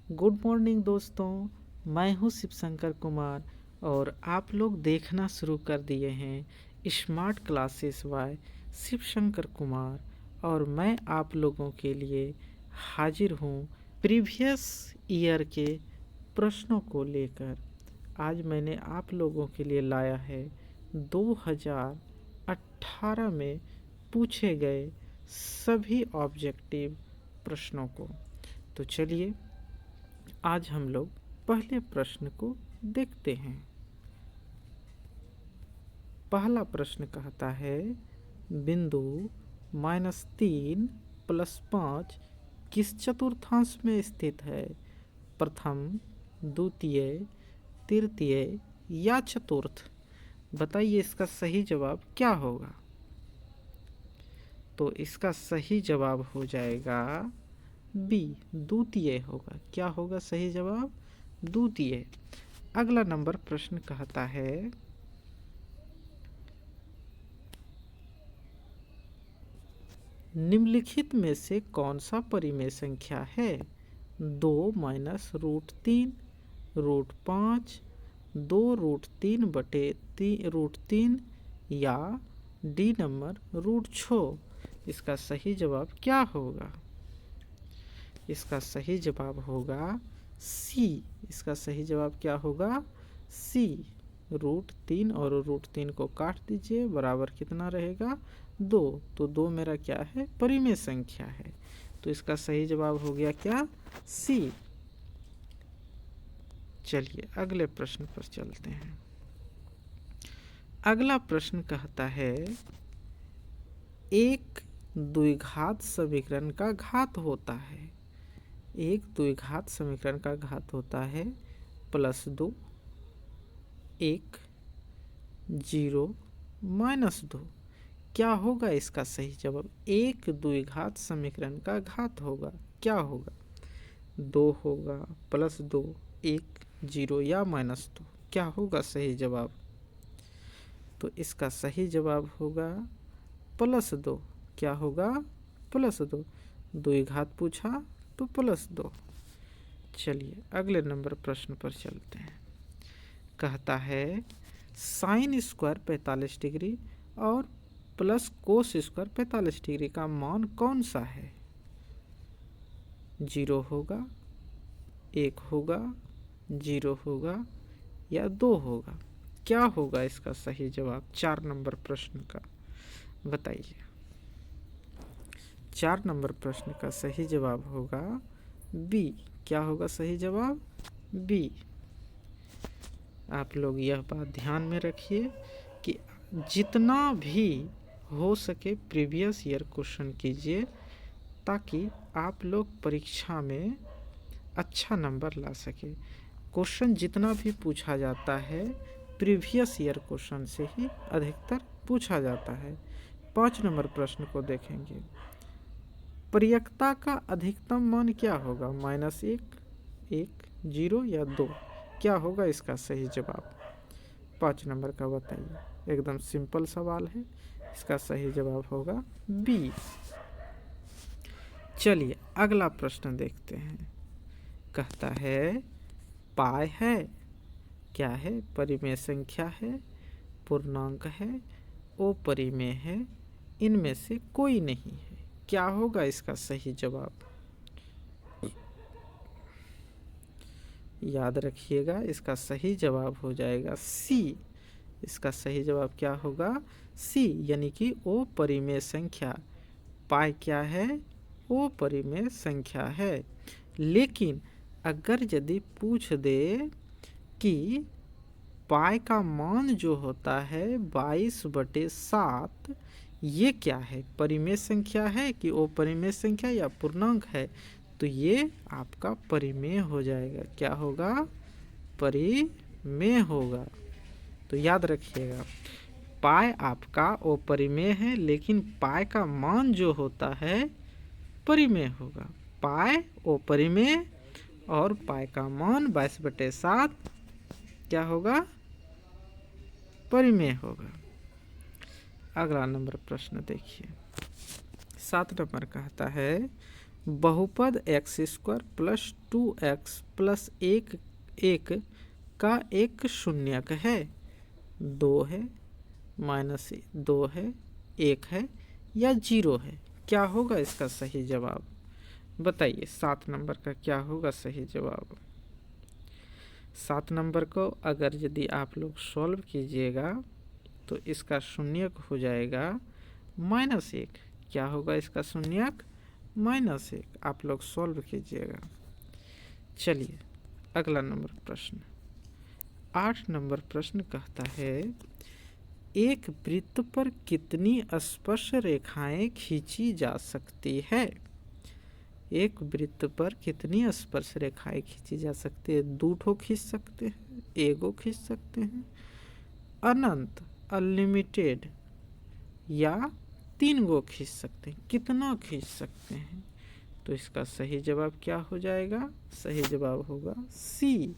Good morning दोस्तों, मैं हूं शिवशंकर कुमार और आप लोग देखना शुरू कर दिए हैं smart classes bye Shivshankar Kumar. और मैं आप लोगों के लिए हाजिर हूं प्रीवियस ईयर के प्रश्नों को लेकर। आज मैंने आप लोगों के लिए लाया है 2018 में पूछे गए सभी ऑब्जेक्टिव प्रश्नों को। तो चलिए आज हम लोग पहले प्रश्न को देखते हैं। पहला प्रश्न कहता है बिंदु -3 + 5 किस चतुर्थांश में स्थित है? प्रथम, द्वितीय, तृतीय या चतुर्थ? बताइए इसका सही जवाब क्या होगा। तो इसका सही जवाब हो जाएगा बी, द्वितीय होगा। क्या होगा सही जवाब? द्वितीय। अगला नंबर प्रश्न कहता है निम्नलिखित में से कौन सा परिमेय संख्या है? 2 - √3 √5, 2 √3/√3 या डी नंबर √6? इसका सही जवाब क्या होगा? इसका सही जवाब होगा सी। इसका सही जवाब क्या होगा? सी। √3 और √3 को काट दीजिए, बराबर कितना रहेगा? 2। तो 2 मेरा क्या है? परिमेय संख्या है। तो इसका सही जवाब हो गया क्या? सी। चलिए अगले प्रश्न पर चलते हैं। अगला प्रश्न कहता है एक द्विघात समीकरण का घात होता है। एक द्विघात समीकरण का घात होता है +2, 1, 0, -2। क्या होगा इसका सही जवाब? एक द्विघात समीकरण का घात होगा, क्या होगा? 2 होगा, +2, 1, 0 या -2? क्या होगा सही जवाब? तो इसका सही जवाब होगा +2। क्या होगा? +2। द्विघात पूछा तो +2। चलिए अगले नंबर प्रश्न पर चलते हैं। कहता है sin स्क्वायर 45 डिग्री और प्लस कोस स्क्वायर 45 डिग्री का मान कौन सा है? 0 होगा, 1 होगा, 0 होगा या 2 होगा? क्या होगा इसका सही जवाब 4 नंबर प्रश्न का? बताइए। 4 नंबर प्रश्न का सही जवाब होगा बी। क्या होगा सही जवाब? बी। आप लोग यह बात ध्यान में रखिए कि जितना भी हो सके प्रीवियस ईयर क्वेश्चन कीजिए, ताकि आप लोग परीक्षा में अच्छा नंबर ला सके। क्वेश्चन जितना भी पूछा जाता है प्रीवियस ईयर क्वेश्चन से ही अधिकतर पूछा जाता है। 5 नंबर प्रश्न को देखेंगे। परियक्ता का अधिकतम मान क्या होगा? -1, 1, 0 या 2? क्या होगा इसका सही जवाब? 5 नंबर का बताइए। एकदम सिंपल सवाल है, इसका सही जवाब होगा बी। चलिए अगला प्रश्न देखते हैं। कहता है पाई है। क्या है? परिमेय संख्या है, पूर्णांक है, अपरिमेय है, इनमें से कोई नहीं है। क्या होगा इसका सही जवाब? याद रखिएगा, इसका सही जवाब हो जाएगा सी। इसका सही जवाब क्या होगा? सी, यानी कि अपरिमेय संख्या। पाई क्या है? अपरिमेय संख्या है। लेकिन अगर यदि पूछ दे कि पाई का मान जो होता है 22/7, ये क्या है? परिमेय संख्या है कि अपरिमेय संख्या या पूर्णांक है? तो ये आपका परिमेय हो जाएगा। क्या होगा? परिमेय होगा। तो याद रखिएगा, पाई आपका अपरिमेय है, लेकिन पाई का मान जो होता है परिमेय होगा। पाई अपरिमेय और पाई का मान 22/7 क्या होगा? परिमेय होगा। अगला नंबर प्रश्न देखिए। 7 नंबर कहता है बहुपद x square plus 2x plus एक का एक शून्यक है, 2 है, -2 है, 1 है या 0 है। क्या होगा इसका सही जवाब? बताइए 7 नंबर का क्या होगा सही जवाब? 7 नंबर को अगर यदि आप लोग सॉल्व कीजिएगा तो इसका शून्यक हो जाएगा -1। क्या होगा इसका शून्यक? -1। आप लोग सॉल्व कीजिएगा। चलिए अगला नंबर प्रश्न, 8 नंबर प्रश्न कहता है एक वृत्त पर कितनी स्पर्श रेखाएं खींची जा सकती है? एक वृत्त पर कितनी स्पर्श रेखाएं खींची जा सकती है? 2 ठो खींच सकते हैं, 1 गो खींच सकते हैं, अनंत अनलिमिटेड या 3 गो खींच सकते हैं। कितना खींच सकते हैं? तो इसका सही जवाब क्या हो जाएगा? सही जवाब होगा सी।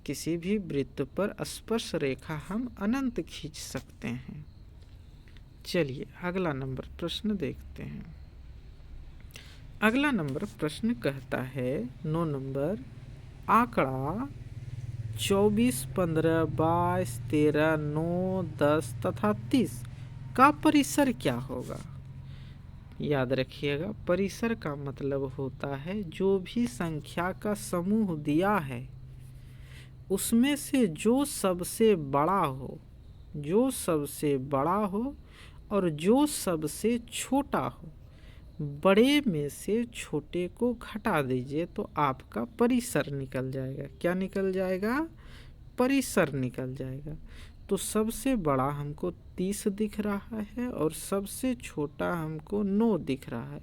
किसी भी वृत्त पर स्पर्श रेखा हम अनंत खींच सकते हैं। चलिए अगला नंबर प्रश्न देखते हैं। अगला नंबर प्रश्न कहता है 9 नंबर, आंकड़ा 24, 15, 22, 13, 9, 10 तथा 30 का परिसर क्या होगा? याद रखिएगा, परिसर का मतलब होता है जो भी संख्या का समूह दिया है उसमें से जो सबसे बड़ा हो, जो सबसे बड़ा हो और जो सबसे छोटा हो, बड़े में से छोटे को घटा दीजिए तो आपका परिसर निकल जाएगा। क्या निकल जाएगा? परिसर निकल जाएगा। तो सबसे बड़ा हमको 30 दिख रहा है और सबसे छोटा हमको 9 दिख रहा है।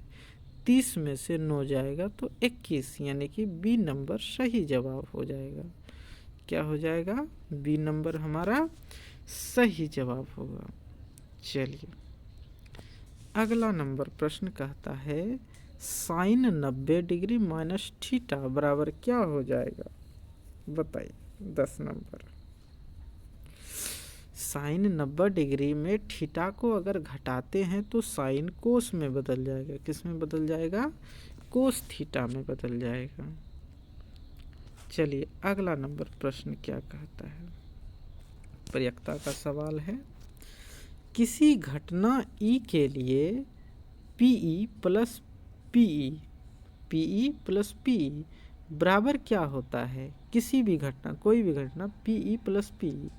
30 में से 9 जाएगा तो 21, यानी कि बी नंबर सही जवाब हो जाएगा। क्या हो जाएगा? बी नंबर हमारा सही जवाब होगा। चलिए अगला नंबर प्रश्न कहता है साइन 90 डिग्री माइनस थीटा बराबर क्या हो जाएगा? बताइए 10 नंबर। साइन 90 डिग्री में थीटा को अगर घटाते हैं तो साइन कोस में बदल जाएगा। किस में बदल जाएगा? कोस थीटा में बदल जाएगा। चलिए अगला नंबर प्रश्न क्या कहता है? प्रयक्ता का सवाल है, किसी घटना ई के लिए P E plus P E plus P E बराबर क्या होता है? किसी भी घटना, कोई भी घटना, पीई प्लस पीई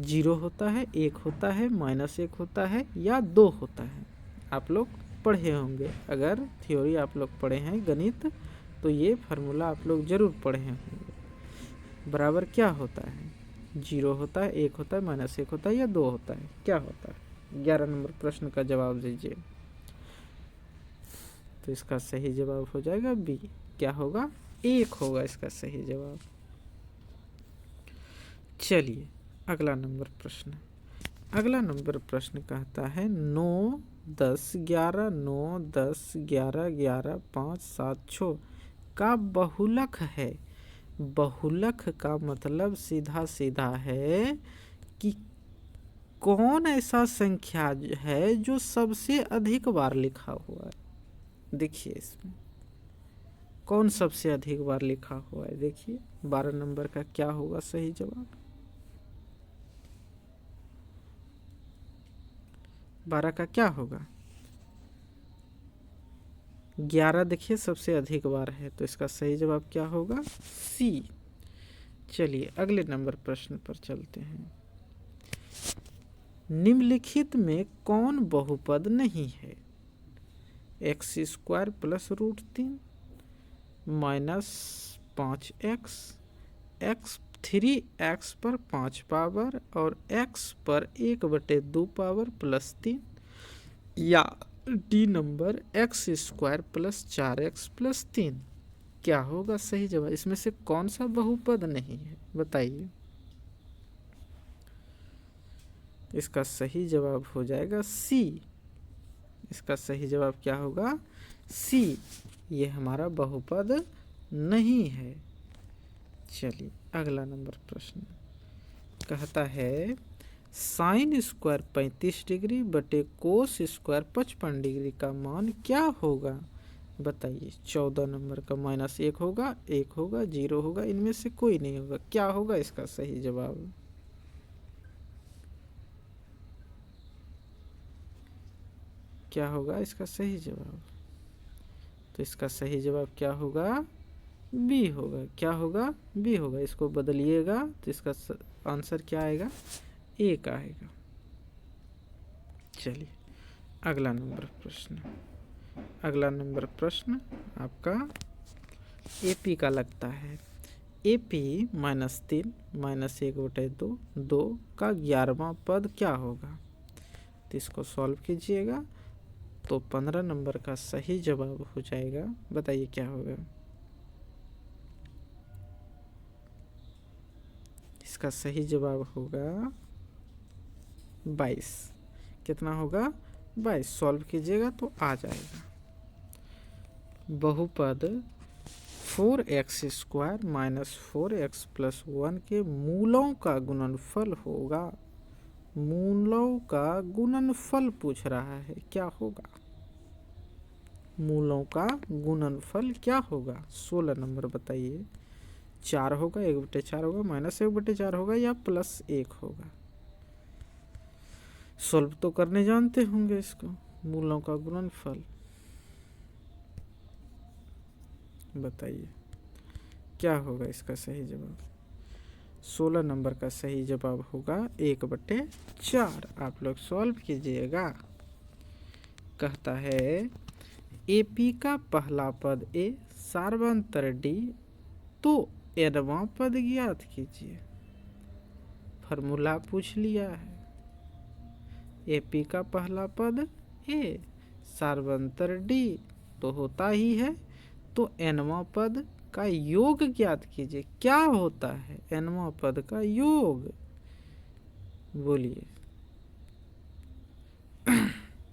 0 होता है, 1 होता है, -1 होता है या 2 होता है। आप लोग पढ़े होंगे, अगर थ्योरी आप लोग पढ़े हैं गणित तो ये फार्मूला आप लोग जरूर पढ़े होंगे। बराबर क्या होता है? 0 होता है, 1 होता है, -1 होता है या 2 होता है? क्या होता है? 11 नंबर प्रश्न का जवाब दीजिए। तो इसका सही जवाब हो जाएगा बी। क्या होगा? 1 होगा इसका सही जवाब। चलिए अगला नंबर प्रश्न। अगला नंबर प्रश्न कहता है 9, 10, 11, 9, 10, 11, 11, 5, 7, 6 का बहुलक है। बहुलक का मतलब सीधा सीधा है कि कौन ऐसा संख्या है जो सबसे अधिक बार लिखा हुआ है। देखिए इसमें कौन सबसे अधिक बार लिखा हुआ है। देखिए 12 नंबर का क्या होगा सही जवाब? 12 का क्या होगा? 11 देखिए सबसे अधिक बार है, तो इसका सही जवाब क्या होगा? सी। चलिए अगले नंबर प्रश्न पर चलते हैं। निम्नलिखित में कौन बहुपद नहीं है? x² plus √3 -5x, x 3x पर 5 पावर और x पर 1/2 पावर +3 या D number x² plus 4x plus 3। क्या होगा सही जवाब? इसमें से कौन सा बहुपद नहीं है? बताइए। इसका सही जवाब हो जाएगा सी। इसका सही जवाब क्या होगा? सी। ये हमारा बहुपद नहीं है। चलिए अगला नंबर प्रश्न कहता है साइन स्क्वायर 35 डिग्री बटे कोस स्क्वायर 55 डिग्री का मान क्या होगा? बताइए। 14 नंबर का -1 होगा, 1 होगा, 0 होगा, इनमें से कोई नहीं होगा। क्या होगा इसका सही जवाब? क्या होगा इसका सही जवाब? तो इसका सही जवाब क्या होगा? बी होगा। क्या होगा? बी होगा। इसको बदलिएगा तो इसका आंसर क्या आएगा? 1 आएगा। चलिए अगला नंबर प्रश्न। अगला नंबर प्रश्न आपका एपी का लगता है। एपी -3 -1/2 2 का 11वां पद क्या होगा? तो इसको सॉल्व कीजिएगा तो 15 नंबर का सही जवाब हो जाएगा। बताइए क्या होगा? इसका सही जवाब होगा 22। कितना होगा? 22। सॉल्व कीजिएगा तो आ जाएगा। बहुपद 4x² -4x + 1 के मूलों का गुणनफल होगा। मूलों का गुणनफल पूछ रहा है, क्या होगा? मूलों का गुणनफल क्या होगा? 16 नंबर बताइए। 4 होगा, 1/4 होगा, -1/4 होगा या +1 होगा? सॉल्व तो करने जानते होंगे इसको। मूलों का गुणनफल बताइए क्या होगा इसका सही जवाब? 16 नंबर का सही जवाब होगा 1/4। आप लोग सॉल्व कीजिएगा। कहता है एपी का पहला पद ए, सार्वंतर डी, तो एनवां पद ज्ञात कीजिए। फॉर्मूला पूछ लिया है। एपी का पहला पद ए, सार्वंतर डी तो होता ही है, तो एनवां पद का योग ज्ञात कीजिए। क्या होता है एनवां पद का योग? बोलिए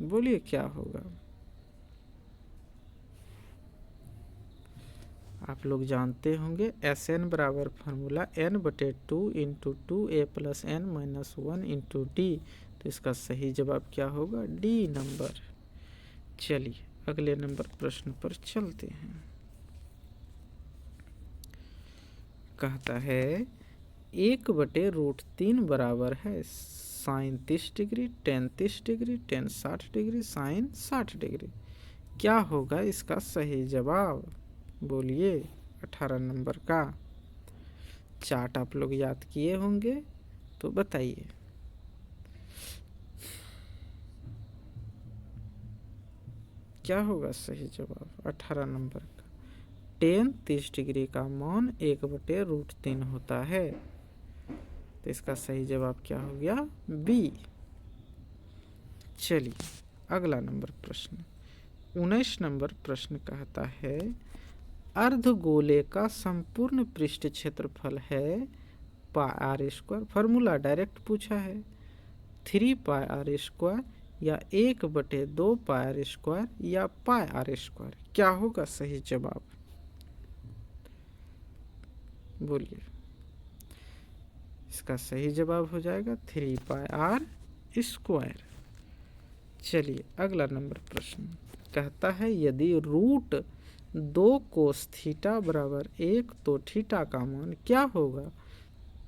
बोलिए क्या होगा? आप लोग जानते होंगे Sn बराबर formula n/2 × 2a + n - 1 × d। तो इसका सही जवाब क्या होगा? D number. चलिए अगले नंबर प्रश्न पर चलते हैं। कहता है 1/√3 बराबर है sine 30 degree, tan 30 degree, tan 60 degree, sine 60 degree. क्या होगा इसका सही जवाब? बोलिए। 18 नंबर का चार्ट आप लोग याद किए होंगे तो बताइए। क्या होगा सही जवाब 18 नंबर का? टेन 30 डिग्री का मान 1/√3 होता है। तो इसका सही जवाब क्या हो गया? बी। चलिए अगला नंबर प्रश्न 19 नंबर प्रश्न कहता है अर्धगोले का संपूर्ण पृष्ठ क्षेत्रफल है πr²। फॉर्मूला डायरेक्ट पूछा है। 3πr² या 1/2 πr² या πr²। क्या होगा सही जवाब? बोलिए। इसका सही जवाब हो जाएगा 3πr²। चलिए अगला नंबर प्रश्न कहता है यदि √2 कोस थीटा बराबर 1 तो थीटा का मान क्या होगा?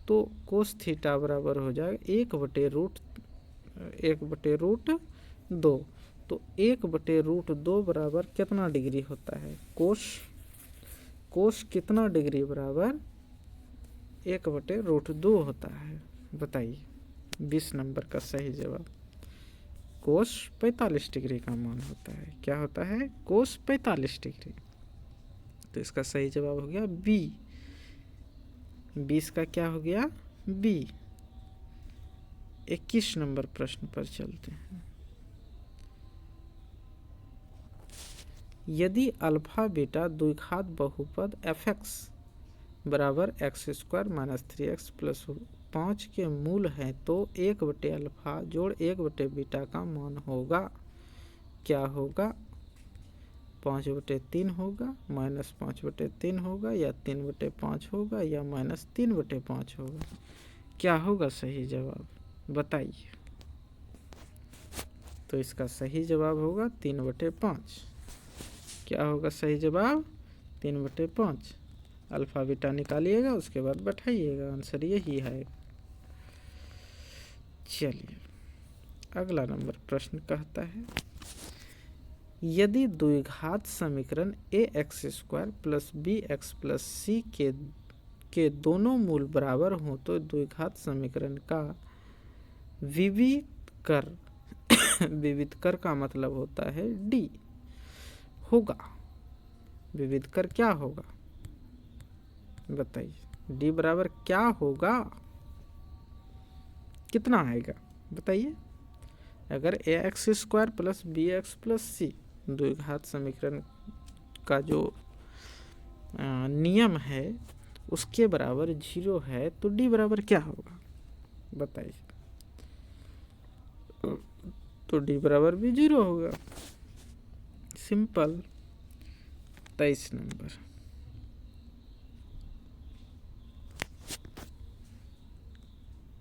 तो कोस थीटा बराबर हो जाएगा 1/√2। तो 1/√2 बराबर कितना डिग्री होता है? कोस कितना डिग्री बराबर 1/√2 होता है? बताइए। 20 नंबर का सही जवाब कोस 45 डिग्री का मान होता है। क्या होता है? कोस 45 डिग्री। तो इसका सही जवाब हो गया बी। 20 का क्या हो गया? बी। 21 नंबर प्रश्न पर चलते हैं। यदि अल्फा बीटा द्विघात बहुपद fx बराबर x² - 3x + 5 के मूल हैं तो 1/अल्फा जोड़ 1/बीटा का मान होगा। क्या होगा? 5/3 होगा, -5/3 होगा या 3/5 होगा या -3/5 होगा? क्या होगा सही जवाब? बताइए। तो इसका सही जवाब होगा 3/5। क्या होगा सही जवाब? 3/5। अल्फा बीटा निकालिएगा, उसके बाद बैठाइएगा, आंसर यही है। चलिए अगला नंबर प्रश्न कहता है, यदि द्विघात समीकरण ax² plus bx plus c के दोनों मूल बराबर हों तो द्विघात समीकरण का विविध कर विविध कर का मतलब होता है d होगा। विविध कर क्या होगा बताइए? d बराबर क्या होगा, कितना आएगा बताइए? अगर ax² plus bx plus c द्विघात समीकरण का जो नियम है उसके बराबर 0 है तो d बराबर क्या होगा बताइए? तो d बराबर भी 0 होगा, सिंपल। 23 नंबर,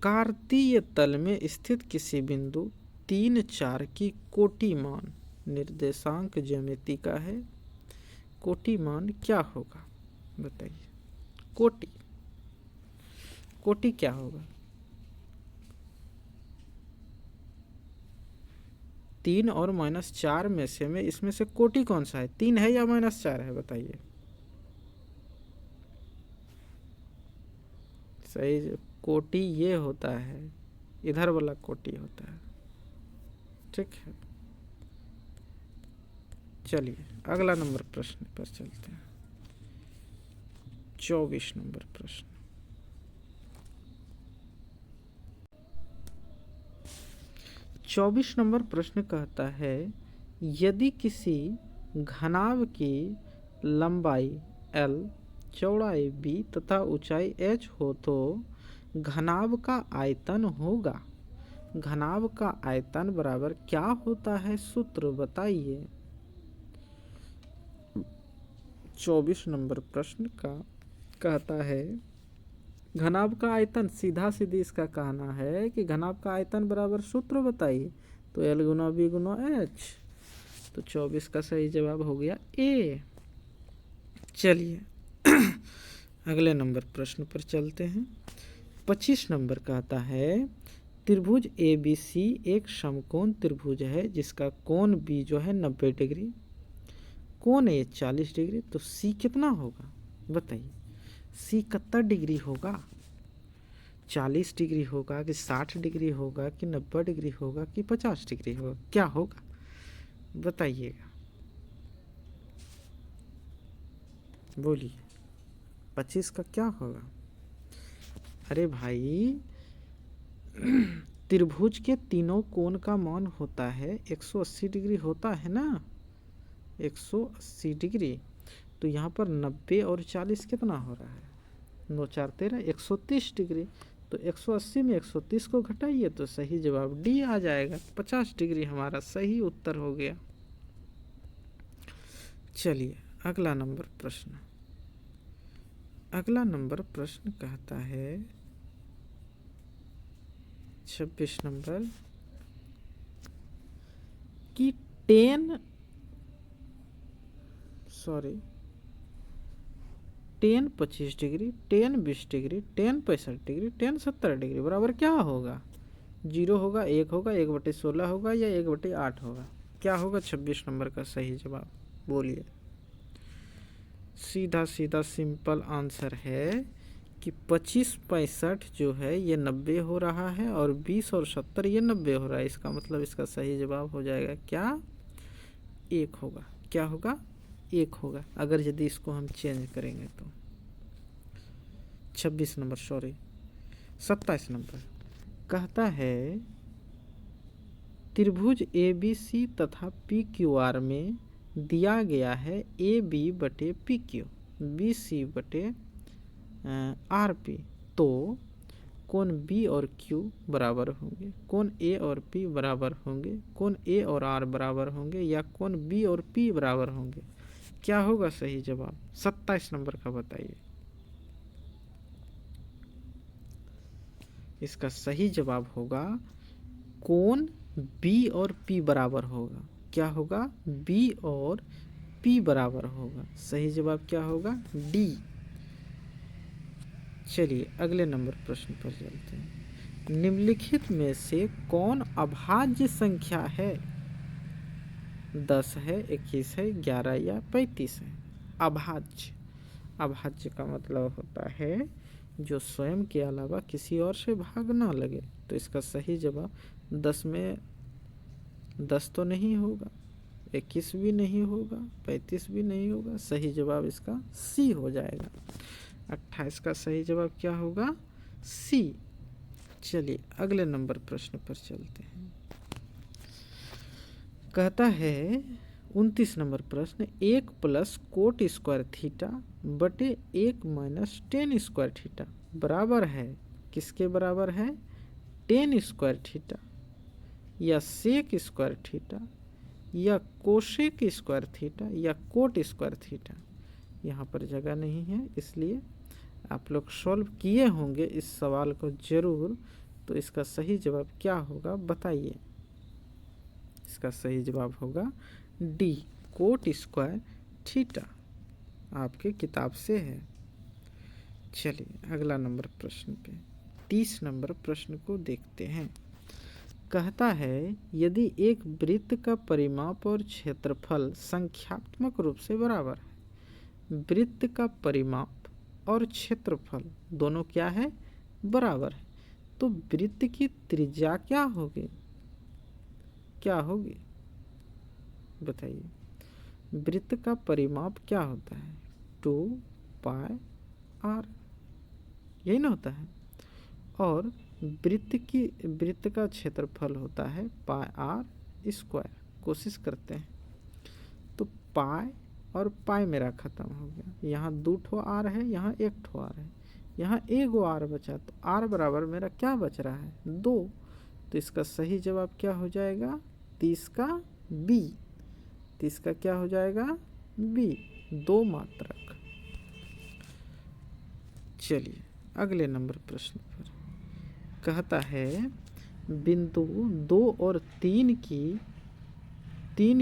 कार्तीय तल में स्थित किसी बिंदु 3, 4 की कोटि मान निर्देशांक ज्यामिति का है, कोटि मान क्या होगा बताइए? कोटि, कोटि क्या होगा? 3 और -4 में इसमें से कोटि कौन सा है? 3 है या -4 है बताइए? सही कोटि ये होता है, इधर वाला कोटि होता है, ठीक है। चलिए अगला नंबर प्रश्न पर चलते हैं। 24 नंबर प्रश्न, कहता है, यदि किसी घनाभ की लंबाई l, चौड़ाई b तथा ऊंचाई h हो तो घनाभ का आयतन होगा। घनाभ का आयतन बराबर क्या होता है, सूत्र बताइए। 24 नंबर प्रश्न का कहता है, घनाभ का आयतन, सीधा सीधी इसका कहना है कि घनाभ का आयतन बराबर सूत्र बताइए। तो L गुना B गुना H, तो 24 का सही जवाब हो गया A। चलिए अगले नंबर प्रश्न पर चलते हैं। 25 नंबर कहता है, त्रिभुज ABC एक समकोण त्रिभुज है जिसका कोण B जो है 90 डिग्री, कोण A 40 डिग्री, तो C कितना होगा बताइए? C कितना डिग्री होगा? 40 डिग्री होगा कि 60 डिग्री होगा कि 90 डिग्री होगा कि 50 डिग्री होगा, क्या होगा बताइएगा? बोलिए 25 का क्या होगा? अरे भाई त्रिभुज के तीनों कोण का मान होता है 180 डिग्री होता है ना, 180 डिग्री। तो यहाँ पर 90 और 40 कितना हो रहा है? 9 4 13, 130 डिग्री। तो 180 में 130 को घटाइए तो सही जवाब डी आ जाएगा, 50 डिग्री हमारा सही उत्तर हो गया। चलिए अगला नंबर प्रश्न, कहता है 26 नंबर कि 10 25 डिग्री, 10 20 डिग्री, 10 65 डिग्री, 10 70 डिग्री बराबर क्या होगा? 0 होगा, 1 होगा, 1/16 होगा या 1/8 होगा, क्या होगा 26 नंबर का सही जवाब? बोलिए। सीधा सीधा सिंपल आंसर है कि 25 65 जो है ये 90 हो रहा है और 20 और 70 ये 90 हो रहा है। इसका मतलब इसका सही जवाब हो जाएगा क्या? 1 होगा। क्या होगा? 1 होगा, अगर यदि इसको हम चेंज करेंगे तो। 26 नंबर 27 नंबर कहता है, त्रिभुज ABC तथा PQR में दिया गया है AB/PQ, BC/RP, तो कोण B और Q बराबर होंगे, कोण A और P बराबर होंगे, कोण A और R बराबर होंगे या कोण B और P बराबर होंगे, क्या होगा सही जवाब? 27 नंबर का बताइए। इसका सही जवाब होगा कोण बी और पी बराबर होगा। क्या होगा? बी और पी बराबर होगा। सही जवाब क्या होगा? डी। चलिए अगले नंबर प्रश्न पर चलते हैं। निम्नलिखित में से कौन अभाज्य संख्या है? 10 है, 21 है, 11 या 35 है। अभाज्य, अभाज्य का मतलब होता है जो स्वयं के अलावा किसी और से भाग ना लगे। तो इसका सही जवाब 10 में 10 तो नहीं होगा, 21 भी नहीं होगा, 35 भी नहीं होगा। सही जवाब इसका सी हो जाएगा। 28 का सही जवाब क्या होगा? सी। चलिए अगले नंबर प्रश्न पर चलते हैं। कहता है 29 नंबर प्रश्न, 1 प्लस कोट स्क्वायर थीटा बटे 1 माइनस टेन स्क्वायर थीटा बराबर है, किसके बराबर है? टेन स्क्वायर थीटा या सेक स्क्वायर थीटा या कोसेक स्क्वायर थीटा या कोट स्क्वायर थीटा। यहाँ पर जगह नहीं है, इसलिए आप लोग सॉल्व किए होंगे इस सवाल को जरूर। तो इसका सही जवाब क्या होगा बताइए? इसका सही जवाब होगा डी, कोट स्क्वायर थीटा। आपके किताब से है। चलिए अगला नंबर प्रश्न पे 30 नंबर प्रश्न को देखते हैं। कहता है यदि एक वृत्त का परिमाप और क्षेत्रफल संख्यात्मक रूप से बराबर है, वृत्त का परिमाप और क्षेत्रफल दोनों क्या है? बराबर है, तो वृत्त की त्रिज्या क्या होगी? क्या होगी बताइए? वृत्त का परिमाप क्या होता है? 2 पाई आर, यही ना होता है। और वृत्त का क्षेत्रफल होता है पाई आर स्क्वायर। कोशिश करते हैं। तो पाई और पाई मेरा खत्म हो गया। यहाँ 2 ठो आर है, यहाँ 1 ठो आर है, यहाँ 1 आर बचा। तो आर बराबर मेरा क्या बच रहा है? 2। तो इसका सही जवाब क्या हो जाएगा? 30 का बी। 30 का क्या हो जाएगा? बी, 2 मात्रक। चलिए अगले नंबर प्रश्न पर कहता है बिंदु 2 और 3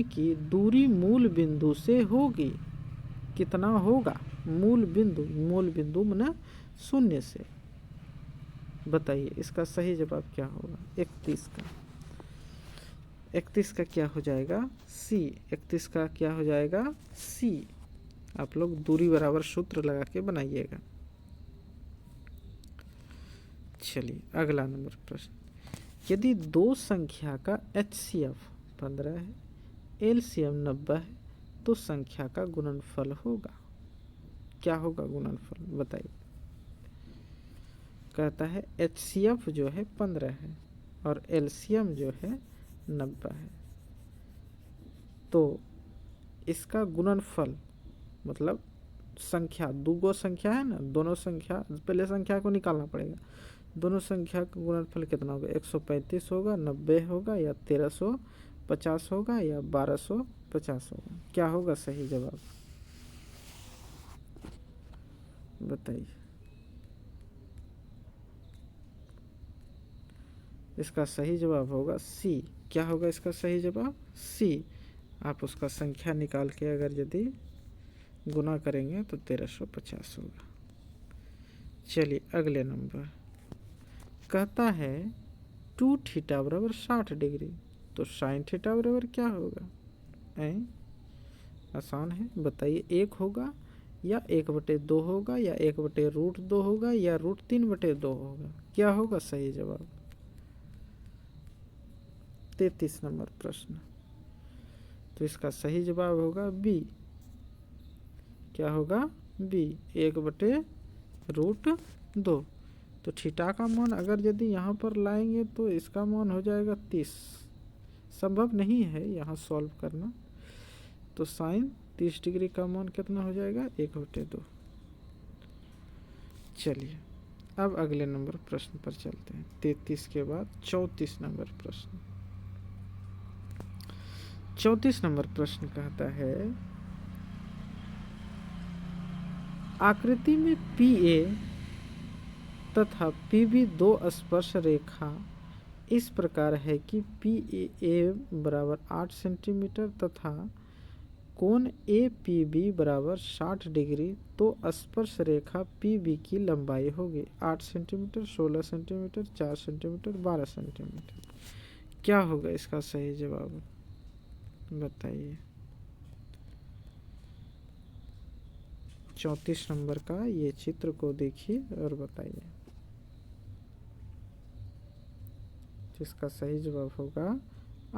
की दूरी मूल बिंदु से होगी। कितना होगा? मूल बिंदु माने 0 से। बताइए इसका सही जवाब क्या होगा? 31 का। 31 का क्या हो जाएगा? सी। 31 का क्या हो जाएगा? सी। आप लोग दूरी बराबर सूत्र लगा के बनाइएगा। चलिए अगला नंबर प्रश्न। यदि दो संख्या का HCF 15 है, LCM 90 है, तो संख्या का गुणनफल होगा। क्या होगा गुणनफल बताइए? कहता है HCF जो है 15 है और LCM जो है 90 है, तो इसका गुणनफल मतलब संख्या, दो संख्या है ना, दोनों संख्या, पहले संख्या को निकालना पड़ेगा। दोनों संख्या का गुणनफल कितना होगा? 135 होगा, 90 होगा, या 1350 होगा, या 1250 होगा। क्या होगा सही जवाब बताइए? इसका सही जवाब होगा सी। क्या होगा इसका सही जवाब? सी। आप उसका संख्या निकाल के अगर यदि गुना करेंगे तो 1350 होगा। चलिए अगले नंबर कहता है 2 थीटा बराबर 60 डिग्री, तो साइन थीटा बराबर क्या होगा? आसान है, बताइए। 1 होगा या 1/2 होगा या 1/√2 होगा या √3/2 होगा? क्या होगा सही जवाब? 33 नंबर प्रश्न। तो इसका सही जवाब होगा बी। क्या होगा? बी, 1/√2। तो थीटा का मान अगर यदि यहाँ पर लाएंगे तो इसका मान हो जाएगा 30। संभव नहीं है यहाँ सॉल्व करना। तो साइन 30 डिग्री का मान कितना हो जाएगा? 1/2। चलिए अब अगले नंबर प्रश्न पर चलते हैं। 33 के बाद 34 नंबर प्रश्न। 34 नंबर प्रश्न कहता है आकृति में PA तथा पी बी दो स्पर्श रेखा इस प्रकार है कि पी ए बराबर 8 सेंटीमीटर तथा कोण ए पी बी बराबर 60 डिग्री, तो स्पर्श रेखा पी बी की लंबाई होगी 8 सेंटीमीटर, 16 सेंटीमीटर, 4 सेंटीमीटर, 12 सेंटीमीटर। क्या होगा इसका सही जवाब बताइए। 34 नंबर का ये चित्र को देखिए और बताइए। जिसका सही जवाब होगा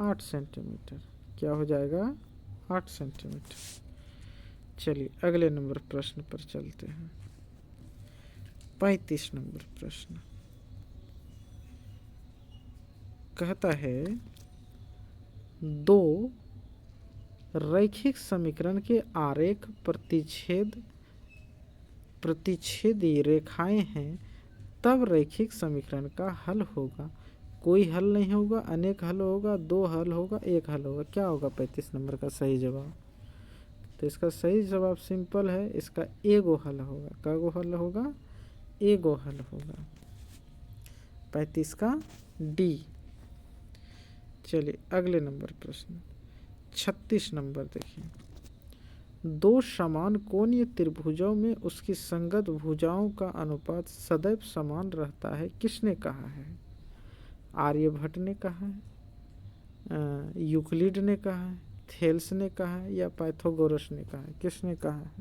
8 सेंटीमीटर। क्या हो जाएगा 8 सेंटीमीटर। चलिए अगले नंबर प्रश्न पर चलते हैं। 35 नंबर प्रश्न कहता है दो रैखिक समीकरण के आरेख प्रतिच्छेदी रेखाएं हैं, तब रैखिक समीकरण का हल होगा। कोई हल नहीं होगा, अनेक हल होगा, दो हल होगा, एक हल होगा। क्या होगा 35 नंबर का सही जवाब? तो इसका सही जवाब सिंपल है, इसका एगो हल होगा। कागो हल होगा? एगो हल होगा। 35 का डी। चलिए अगले नंबर प्रश्न 36 नंबर देखिए। दो समान कोणीय त्रिभुजों में उसकी संगत भुजाओं का अनुपात सदैव समान रहता है, किसने कहा है? आर्यभट्ट ने कहा है, यूक्लिड ने कहा है, थेल्स ने कहा है, या पाइथागोरस ने कहा है? किसने कहा है?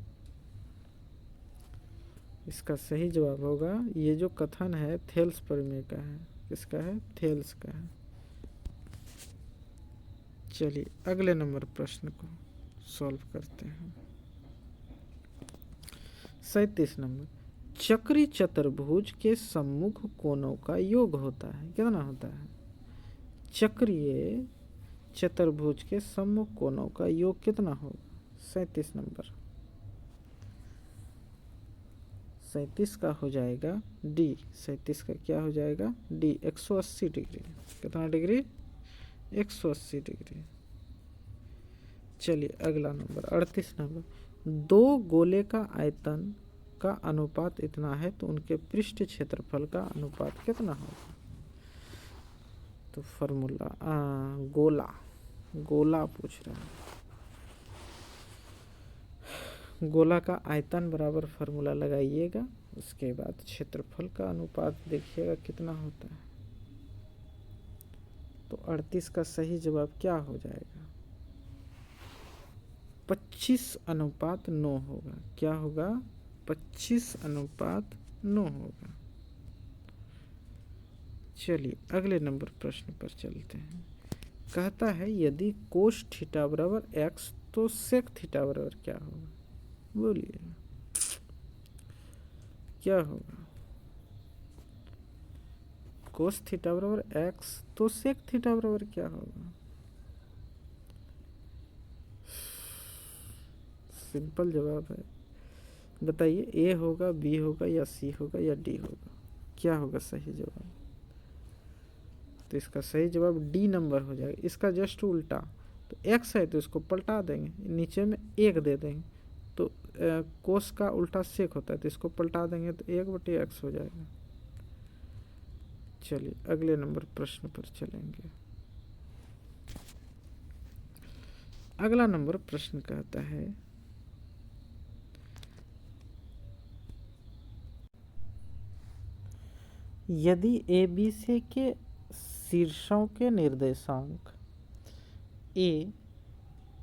इसका सही जवाब होगा, ये जो कथन है थेल्स प्रमेय का है। किसका है? थेल्स का है। चलिए अगले नंबर प्रश्न को सॉल्व करते हैं। 37 नंबर। चक्री चतुर्भुज के सम्मुख कोणों का योग होता है, कितना होता है? चक्रीय चतुर्भुज के सम्मुख कोणों का योग कितना होगा? 37 नंबर। 37 का हो जाएगा डी। 37 का क्या हो जाएगा? D 180 degree. कितना डिग्री? 180 डिग्री। चलिए अगला नंबर 38 नंबर। दो गोले का आयतन का अनुपात इतना है तो उनके पृष्ठ क्षेत्रफल का अनुपात कितना होगा? तो फॉर्मूला गोला पूछ रहा है। गोला का आयतन बराबर फॉर्मूला लगाइएगा, उसके बाद क्षेत्रफल का अनुपात देखिएगा कितना होता है। तो 38 का सही जवाब क्या हो जाएगा? 25:9 होगा। क्या होगा? 25:9 होगा। चलिए अगले नंबर प्रश्न पर चलते हैं। कहता है यदि कोस थीटा बराबर x तो सेक थीटा बराबर क्या होगा? बोलिए क्या होगा? कोस थीटा बराबर x तो सेक थीटा बराबर क्या होगा? सिंपल जवाब है, बताइए। ए होगा, बी होगा, या सी होगा, या डी होगा? क्या होगा सही जवाब? तो इसका सही जवाब डी नंबर हो जाएगा। इसका जस्ट उल्टा। तो एक्स है तो इसको पलटा देंगे, नीचे में एक दे देंगे, तो कोस का उल्टा सेक होता है तो इसको पलटा देंगे तो 1/x हो जाएगा। चलिए अगले नंबर प्रश्न पर चलेंगे। अगला नंबर प्रश्न कहता है यदि ए बी सी के शीर्षों के निर्देशांक ए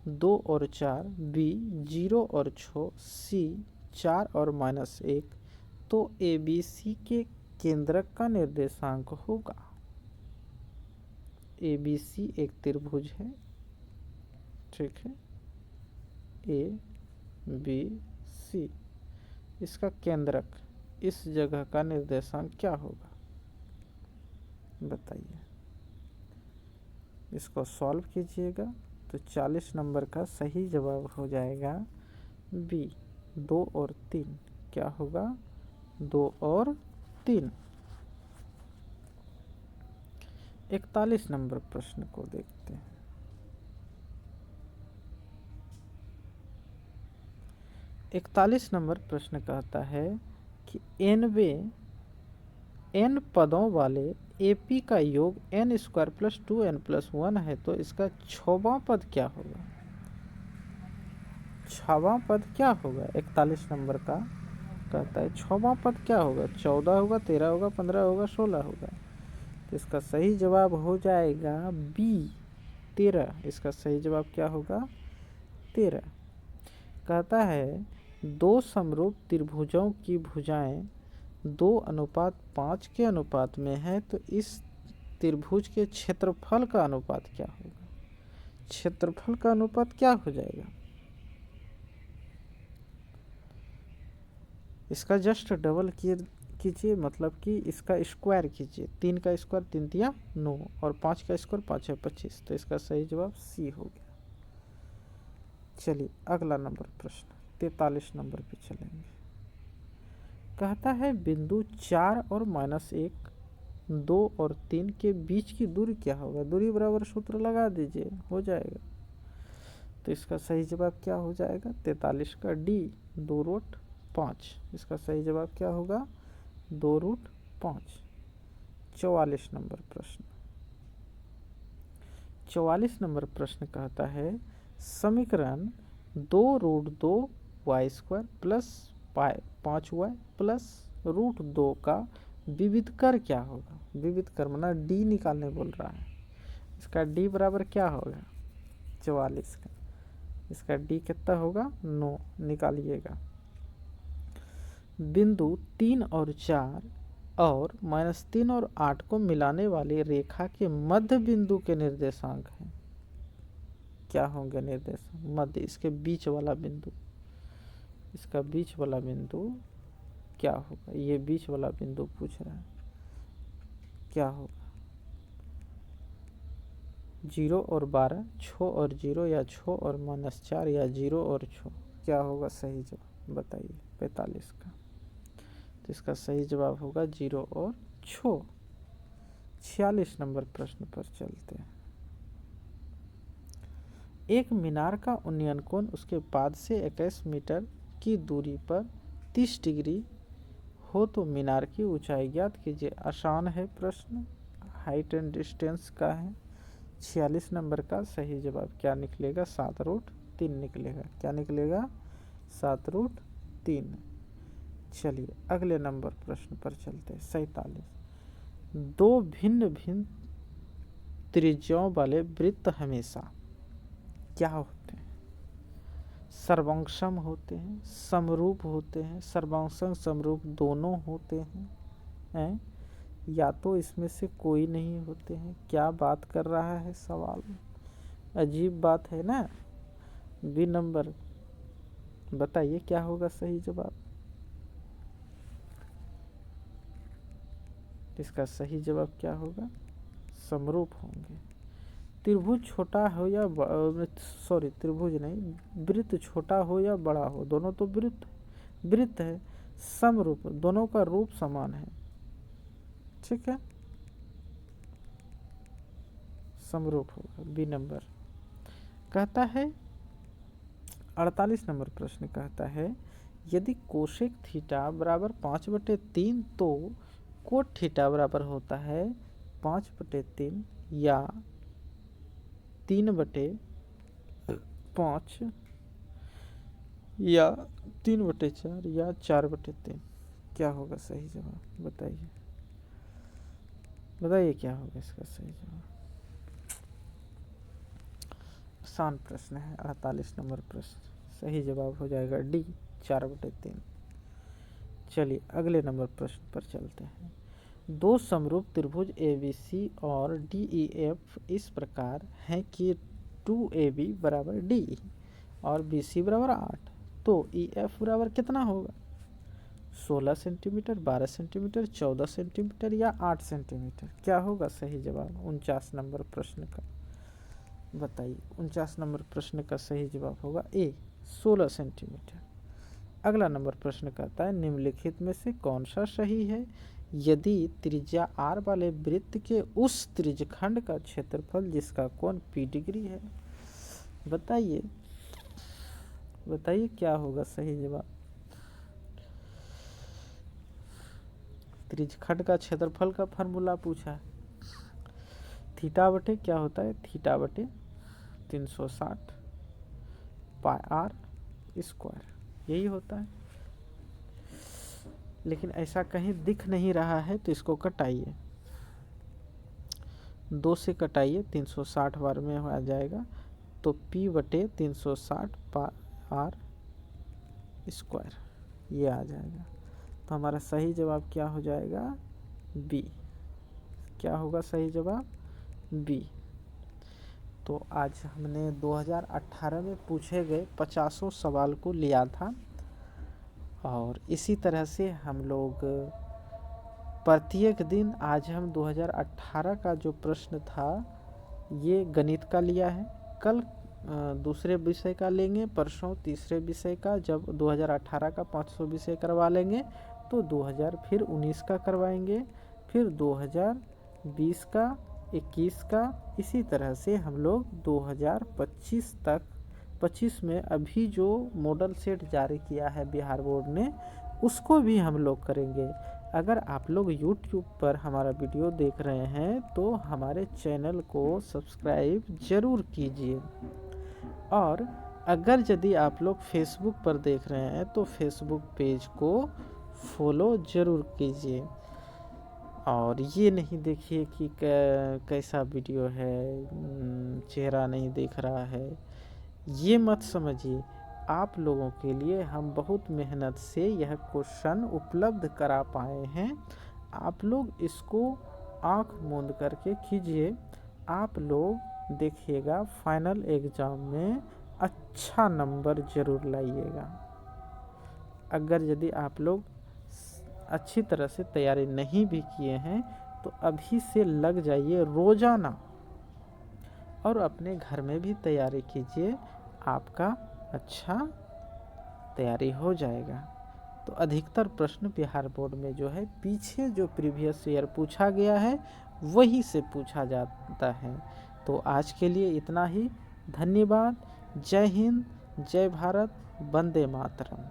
2 और 4, बी 0 और 6, सी 4 और -1, तो ए बी सी के केंद्रक का निर्देशांक होगा। ए बी सी एक त्रिभुज है, ठीक है, ए बी सी। इसका केंद्रक इस जगह का निर्देशांक क्या होगा बताइए। इसको सॉल्व कीजिएगा तो 40 नंबर का सही जवाब हो जाएगा बी 2 और 3। क्या होगा? 2 और 3। 41 नंबर प्रश्न को देखते हैं। 41 नंबर प्रश्न कहता है कि 90 n पदों वाले AP का योग n² + 2n+1 है तो इसका छवां पद क्या होगा? छवां पद क्या होगा? 41 नंबर का कहता है छवां पद क्या होगा? 14 होगा, 13 होगा, 15 होगा, 16 होगा। तो इसका सही जवाब हो जाएगा B 13। इसका सही जवाब क्या होगा? 13। कहता है दो समरूप त्रिभुजों की भुजाएं 2:5 के अनुपात में है तो इस त्रिभुज के क्षेत्रफल का अनुपात क्या होगा? क्षेत्रफल का अनुपात क्या हो जाएगा? इसका जस्ट डबल कीजिए, मतलब कि इसका स्क्वायर कीजिए। 3 का स्क्वायर 3 तिया 9 और 5 का स्क्वायर 5 है 25। तो इसका सही जवाब सी हो गया। चलिए अगला नंबर प्रश्न 43 नंबर पे चलेंगे। कहता है बिंदु 4 और -1, 2 और 3 के बीच की दूरी क्या होगा? दूरी बराबर सूत्र लगा दीजिए, हो जाएगा। तो इसका सही जवाब क्या हो जाएगा? 43 का D 2√5। इसका सही जवाब क्या होगा? 2√5। 44 नंबर प्रश्न। 44 नंबर प्रश्न कहता है समीकरण 2√2y² + 5y + √2 का विविध कर क्या होगा? विविध कर माना D निकालने बोल रहा है। इसका D बराबर क्या होगा? 44 का। इसका D कितना होगा? 9 निकालिएगा। बिंदु 3 और 4 और -3 और 8 को मिलाने वाली रेखा के मध्य बिंदु के निर्देशांक हैं। क्या होंगे निर्देशांक? मध्य, इसके बीच वाला बिंदु। इसका बीच वाला बिंदु क्या होगा? ये बीच वाला बिंदु पूछ रहा है, क्या होगा? 0 और 12, 6 और 0 या 6 और -4 या 0 और 6। क्या होगा सही जवाब बताइए 45 का? तो इसका सही जवाब होगा 0 और 6। 46 नंबर प्रश्न पर चलते हैं। एक मीनार का उन्नयन कोण उसके पाद से 21 मीटर की दूरी पर 30 डिग्री हो तो मीनार की ऊंचाई ज्ञात कीजिए। आसान है प्रश्न, हाइट एंड डिस्टेंस का है। 46 नंबर का सही जवाब क्या निकलेगा? 7√3 निकलेगा। क्या निकलेगा? 7√3। चलिए अगले नंबर प्रश्न पर चलते हैं। 47। दो भिन्न भिन्न त्रिज्याओं वाले वृत्त हमेशा क्या होते हैं? सर्वांगसम होते हैं, समरूप होते हैं, सर्वांगसम समरूप दोनों होते हैं, या तो इसमें से कोई नहीं होते हैं। क्या बात कर रहा है सवाल? अजीब बात है ना। बी नंबर बताइए क्या होगा सही जवाब? इसका सही जवाब क्या होगा? समरूप होंगे। त्रिभुज छोटा हो या त्रिभुज नहीं, वृत्त छोटा हो या बड़ा हो, दोनों तो वृत्त है। समरूप, दोनों का रूप समान है। ठीक है, समरूप होगा। B number. कहता है 48 नंबर प्रश्न कहता है यदि कोसेक थीटा बराबर 5/3 तो कोट थीटा बराबर होता है 5/3 या 3/5 या 3/4 या 4/3। क्या होगा सही जवाब बताइए? बताइए क्या होगा इसका सही जवाब? आसान प्रश्न है। 48 नंबर प्रश्न सही जवाब हो जाएगा D 4/3। चलिए अगले नंबर प्रश्न पर चलते हैं। दो समरूप त्रिभुज ABC और DEF इस प्रकार हैं कि 2AB बराबर DE और BC बराबर 8 तो EF बराबर कितना होगा? 16 सेंटीमीटर, 12 सेंटीमीटर, 14 सेंटीमीटर या 8 सेंटीमीटर। क्या होगा सही जवाब 49 नंबर प्रश्न का? बताइए 49 नंबर प्रश्न का सही जवाब होगा A 16 सेंटीमीटर। अगला नंबर प्रश्न कहता है निम्नलिखित में से कौन सा सही है? यदि त्रिज्या R वाले वृत्त के उस त्रिज्यखंड का क्षेत्रफल जिसका कोण P डिग्री है। बताइए बताइए क्या होगा सही जवाब? त्रिज्यखंड का क्षेत्रफल का फार्मूला पूछा है। थीटा बटे क्या होता है, थीटा बटे 360 पाई आर स्क्वायर, यही होता है। लेकिन ऐसा कहीं दिख नहीं रहा है तो इसको कटाइए, 2 से कटाइए, 360 बार में आ जाएगा, तो P बटे 360 पाई आर स्क्वायर ये आ जाएगा। तो हमारा सही जवाब क्या हो जाएगा, बी। क्या होगा सही जवाब, बी। तो आज हमने 2018 में पूछे गए 50 सवाल को लिया था और इसी तरह से हम लोग प्रत्येक दिन, आज हम 2018 का जो प्रश्न था ये गणित का लिया है, कल दूसरे विषय का लेंगे, परसों तीसरे विषय का। जब 2018 का 500 विषय करवा लेंगे तो 2019 का करवाएंगे, फिर 2020 का, 21 का, इसी तरह से हम लोग 2025 तक, 25 में अभी जो मॉडल सेट जारी किया है बिहार बोर्ड ने उसको भी हम लोग करेंगे। अगर आप लोग YouTube पर हमारा वीडियो देख रहे हैं तो हमारे चैनल को सब्सक्राइब ज़रूर कीजिए, और अगर यदि आप लोग फेसबुक पर देख रहे हैं तो फेसबुक पेज को फॉलो ज़रूर कीजिए। और ये नहीं देखिए कि कैसा वीडियो है, चेहरा नहीं दिख रहा है, ये मत समझिए। आप लोगों के लिए हम बहुत मेहनत से यह क्वेश्चन उपलब्ध करा पाए हैं। आप लोग इसको आंख मूंद करके कीजिए, आप लोग देखिएगा फाइनल एग्ज़ाम में अच्छा नंबर ज़रूर लाइएगा। अगर यदि आप लोग अच्छी तरह से तैयारी नहीं भी किए हैं तो अभी से लग जाइए रोज़ाना और अपने घर में भी तैयारी कीजिए, आपका अच्छा तैयारी हो जाएगा। तो अधिकतर प्रश्न बिहार बोर्ड में जो है पीछे जो प्रीवियस ईयर पूछा गया है वही से पूछा जाता है। तो आज के लिए इतना ही, धन्यवाद। जय हिंद, जय भारत, वंदे मातरम।